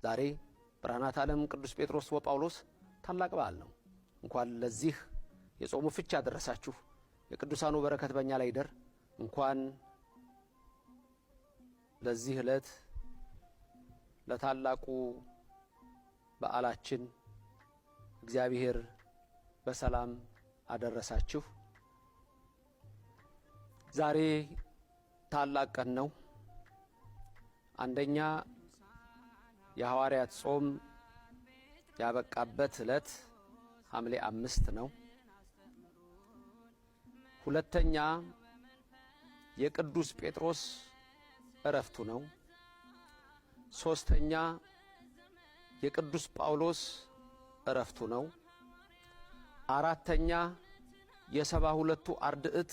ዛሬ ብርሃናት ዓለም ቅዱስ ጴጥሮስ ወጳውሎስ ታላቅ በዓል ነው። እንኳን ለዚህ የጾሙ ፍቻ ያደረሳችሁ። የቅዱሳኑ በረከት በእኛ ላይ ይደር። እንኳን ለዚህ ዕለት ለታላቁ በዓላችን እግዚአብሔር በሰላም አደረሳችሁ። ዛሬ ታላቅ ቀን ነው። አንደኛ የሐዋርያት ጾም ያበቃበት ዕለት ሐምሌ 5 ነው። ሁለተኛ የቅዱስ ጴጥሮስ ዕረፍቱ ነው። ሶስተኛ የቅዱስ ጳውሎስ ዕረፍቱ ነው። አራተኛ የ72ቱ አርድእት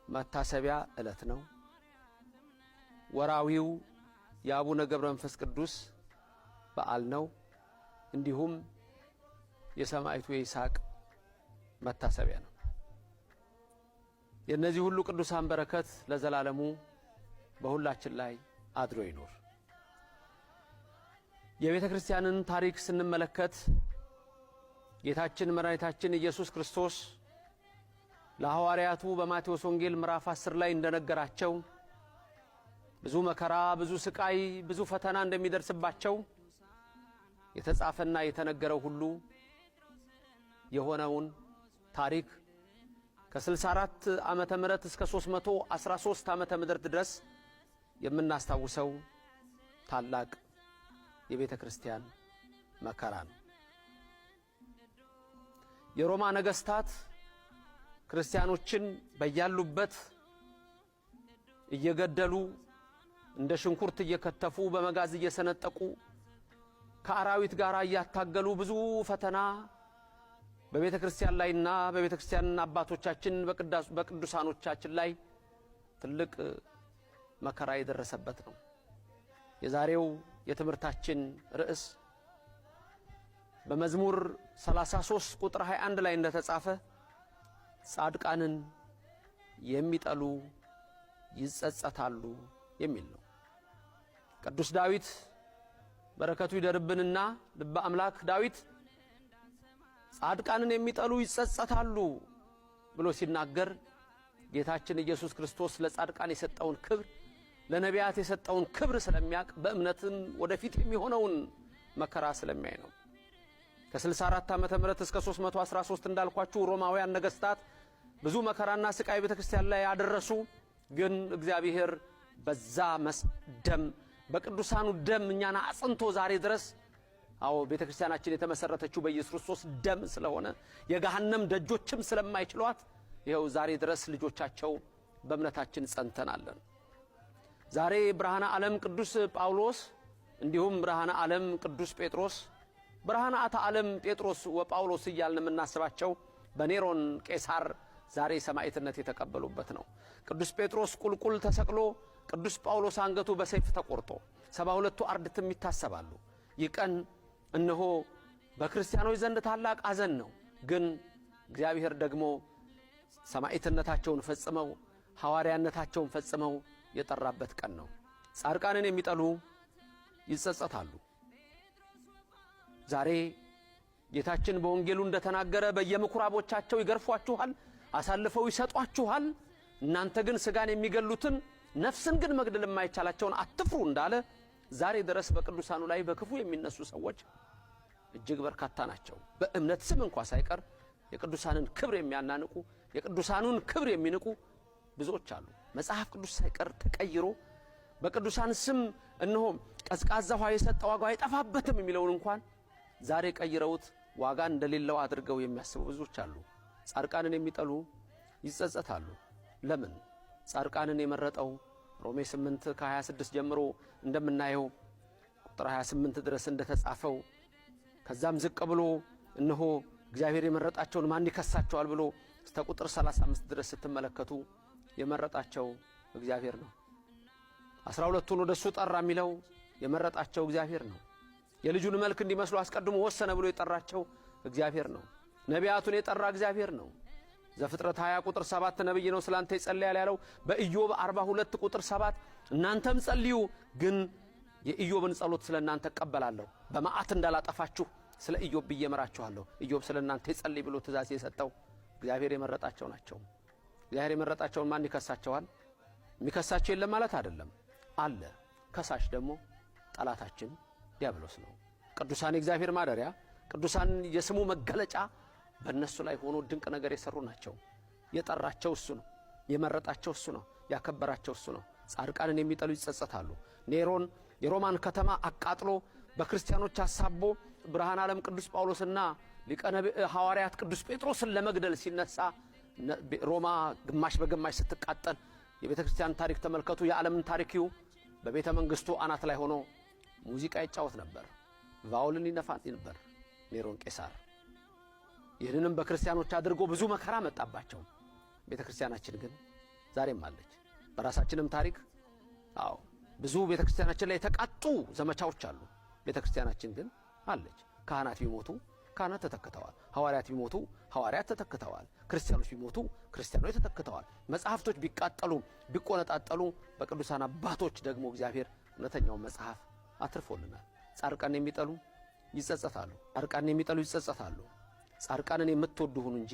መታሰቢያ ዕለት ነው። ወራዊው የአቡነ ገብረ መንፈስ ቅዱስ በዓል ነው። እንዲሁም የሰማዕቱ የይስሐቅ መታሰቢያ ነው። የእነዚህ ሁሉ ቅዱሳን በረከት ለዘላለሙ በሁላችን ላይ አድሮ ይኖር። የቤተ ክርስቲያንን ታሪክ ስንመለከት ጌታችን መድኃኒታችን ኢየሱስ ክርስቶስ ለሐዋርያቱ በማቴዎስ ወንጌል ምዕራፍ 10 ላይ እንደነገራቸው ብዙ መከራ፣ ብዙ ስቃይ፣ ብዙ ፈተና እንደሚደርስባቸው የተጻፈና የተነገረው ሁሉ የሆነውን ታሪክ ከ64 ዓመተ ምህረት እስከ 313 ዓመተ ምህረት ድረስ የምናስታውሰው ታላቅ የቤተ ክርስቲያን መከራ ነው። የሮማ ነገስታት ክርስቲያኖችን በያሉበት እየገደሉ እንደ ሽንኩርት እየከተፉ በመጋዝ እየሰነጠቁ ከአራዊት ጋር እያታገሉ ብዙ ፈተና በቤተ ክርስቲያን ላይና በቤተ ክርስቲያን አባቶቻችን በቅዱሳኖቻችን ላይ ትልቅ መከራ የደረሰበት ነው። የዛሬው የትምህርታችን ርዕስ በመዝሙር 33 ቁጥር 21 ላይ እንደተጻፈ ጻድቃንን የሚጠሉ ይጸጸታሉ የሚል ነው። ቅዱስ ዳዊት በረከቱ ይደርብንና ልበ አምላክ ዳዊት ጻድቃንን የሚጠሉ ይጸጸታሉ ብሎ ሲናገር ጌታችን ኢየሱስ ክርስቶስ ለጻድቃን የሰጠውን ክብር፣ ለነቢያት የሰጠውን ክብር ስለሚያቅ በእምነትም ወደፊት የሚሆነውን መከራ ስለሚያይ ነው። ከ64 ዓመተ ምህረት እስከ 313 እንዳልኳችሁ ሮማውያን ነገስታት ብዙ መከራና ስቃይ ቤተክርስቲያን ላይ ያደረሱ፣ ግን እግዚአብሔር በዛ ደም በቅዱሳኑ ደም እኛን አጽንቶ ዛሬ ድረስ ቤተክርስቲያናችን የተመሰረተችው በኢየሱስ ክርስቶስ ደም ስለሆነ የገሃነም ደጆችም ስለማይችሏት ይኸው ዛሬ ድረስ ልጆቻቸው በእምነታችን ጸንተናለን። ዛሬ ብርሃነ ዓለም ቅዱስ ጳውሎስ እንዲሁም ብርሃነ ዓለም ቅዱስ ጴጥሮስ፣ ብርሃናተ ዓለም ጴጥሮስ ወጳውሎስ እያልን የምናስባቸው በኔሮን ቄሳር ዛሬ ሰማዕትነት የተቀበሉበት ነው። ቅዱስ ጴጥሮስ ቁልቁል ተሰቅሎ፣ ቅዱስ ጳውሎስ አንገቱ በሰይፍ ተቆርጦ 72ቱ አርድእትም ይታሰባሉ። ይህ ቀን እነሆ በክርስቲያኖች ዘንድ ታላቅ ሐዘን ነው። ግን እግዚአብሔር ደግሞ ሰማዕትነታቸውን ፈጽመው ሐዋርያነታቸውን ፈጽመው የጠራበት ቀን ነው። ጻድቃንን የሚጠሉ ይጸጸታሉ። ዛሬ ጌታችን በወንጌሉ እንደተናገረ በየምኩራቦቻቸው ይገርፏችኋል፣ አሳልፈው ይሰጧችኋል። እናንተ ግን ሥጋን የሚገሉትን ነፍስን ግን መግደል የማይቻላቸውን አትፍሩ እንዳለ ዛሬ ድረስ በቅዱሳኑ ላይ በክፉ የሚነሱ ሰዎች እጅግ በርካታ ናቸው። በእምነት ስም እንኳን ሳይቀር የቅዱሳንን ክብር የሚያናንቁ፣ የቅዱሳኑን ክብር የሚንቁ ብዙዎች አሉ። መጽሐፍ ቅዱስ ሳይቀር ተቀይሮ በቅዱሳን ስም እነሆ ቀዝቃዛ ውሃ የሰጠ ዋጋ አይጠፋበትም የሚለውን እንኳን ዛሬ ቀይረውት ዋጋ እንደሌለው አድርገው የሚያስቡ ብዙዎች አሉ። ጻድቃንን የሚጠሉ ይጸጸታሉ። ለምን? ጻድቃንን የመረጠው ሮሜ 8 ከ26 ጀምሮ እንደምናየው ቁጥር 28 ድረስ እንደተጻፈው ከዛም ዝቅ ብሎ እነሆ እግዚአብሔር የመረጣቸውን ማን ይከሳቸዋል ብሎ እስከ ቁጥር 35 ድረስ ስትመለከቱ የመረጣቸው እግዚአብሔር ነው። 12ቱን ወደሱ ጠራ የሚለው የመረጣቸው እግዚአብሔር ነው። የልጁን መልክ እንዲመስሉ አስቀድሞ ወሰነ ብሎ የጠራቸው እግዚአብሔር ነው። ነቢያቱን የጠራ እግዚአብሔር ነው። ዘፍጥረት 20 ቁጥር 7 ነብይ ነው ስላንተ ይጸልያል ያለው በኢዮብ 42 ቁጥር 7 እናንተም ጸልዩ ግን የኢዮብን ጸሎት ስለናንተ ቀበላለሁ በመዓት እንዳላጠፋችሁ ስለ ኢዮብ በየመራችኋለሁ ኢዮብ ስለናንተ ይጸልይ ብሎ ትእዛዝ የሰጠው እግዚአብሔር የመረጣቸው ናቸው እግዚአብሔር የመረጣቸውን ማን ይከሳቸዋል የሚከሳቸው የለም ማለት አይደለም አለ ከሳሽ ደግሞ ጠላታችን ዲያብሎስ ነው ቅዱሳን እግዚአብሔር ማደሪያ ቅዱሳን የስሙ መገለጫ በእነሱ ላይ ሆኖ ድንቅ ነገር የሰሩ ናቸው የጠራቸው እሱ ነው የመረጣቸው እሱ ነው ያከበራቸው እሱ ነው ጻድቃንን የሚጠሉ ይጸጸታሉ ኔሮን የሮማን ከተማ አቃጥሎ በክርስቲያኖች አሳቦ ብርሃን ዓለም ቅዱስ ጳውሎስና ሊቀ ሐዋርያት ቅዱስ ጴጥሮስን ለመግደል ሲነሳ ሮማ ግማሽ በግማሽ ስትቃጠል የቤተ ክርስቲያን ታሪክ ተመልከቱ የዓለምን ታሪክዩ በቤተ መንግስቱ አናት ላይ ሆኖ ሙዚቃ ይጫወት ነበር ቫዮሊን ይነፋ ነበር ኔሮን ቄሳር ይህንንም በክርስቲያኖች አድርጎ ብዙ መከራ መጣባቸው ቤተ ክርስቲያናችን ግን ዛሬም አለች በራሳችንም ታሪክ አዎ ብዙ ቤተ ክርስቲያናችን ላይ የተቃጡ ዘመቻዎች አሉ ቤተ ክርስቲያናችን ግን አለች ካህናት ቢሞቱ ካህናት ተተክተዋል ሐዋርያት ቢሞቱ ሐዋርያት ተተክተዋል ክርስቲያኖች ቢሞቱ ክርስቲያኖች ተተክተዋል መጻሕፍቶች ቢቃጠሉ ቢቆነጣጠሉ በቅዱሳን አባቶች ደግሞ እግዚአብሔር እውነተኛውን መጽሐፍ አትርፎልናል ጻድቃን የሚጠሉ ይጸጸታሉ ጻድቃን የሚጠሉ ይጸጸታሉ ጻድቃንን የምትወዱ ሁኑ እንጂ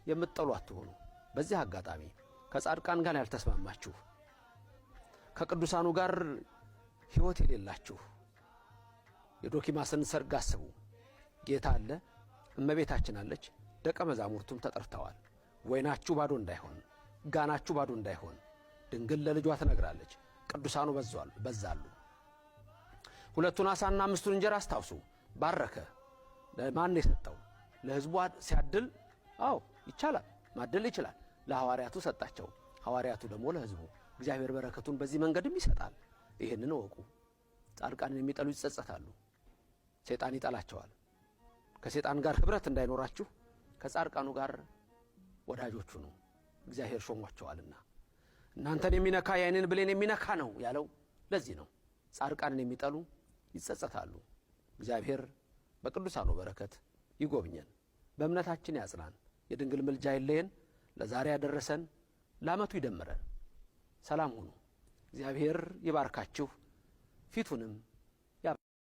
የምትጠሉ አትሁኑ በዚህ አጋጣሚ ከጻድቃን ጋር ያልተስማማችሁ ከቅዱሳኑ ጋር ሕይወት የሌላችሁ የዶኪማስን ሰርግ አስቡ ጌታ አለ እመቤታችን አለች ደቀ መዛሙርቱም ተጠርተዋል ወይናችሁ ባዶ እንዳይሆን ጋናችሁ ባዶ እንዳይሆን ድንግል ለልጇ ትነግራለች ቅዱሳኑ በዛሉ ሁለቱን ዓሣና አምስቱን እንጀራ አስታውሱ ባረከ ለማን የሰጠው ለሕዝቡ ሲያድል አዎ ይቻላል ማድል ይችላል ለሐዋርያቱ ሰጣቸው ሐዋርያቱ ደግሞ ለሕዝቡ እግዚአብሔር በረከቱን በዚህ መንገድም ይሰጣል ይሄንን ወቁ ጻድቃንን የሚጠሉ ይጸጸታሉ ሰይጣን ይጠላቸዋል ከሰይጣን ጋር ህብረት እንዳይኖራችሁ ከጻድቃኑ ጋር ወዳጆቹ ነው እግዚአብሔር ሾሟቸዋልና እናንተን የሚነካ የዓይንን ብሌን የሚነካ ነው ያለው ለዚህ ነው ጻድቃንን የሚጠሉ ይጸጸታሉ እግዚአብሔር በቅዱሳኑ በረከት ይጎብኘን በእምነታችን ያጽናን የድንግል ምልጃ ይለየን ለዛሬ ያደረሰን ለዓመቱ ይደምረን ሰላም ሁኑ እግዚአብሔር ይባርካችሁ ፊቱንም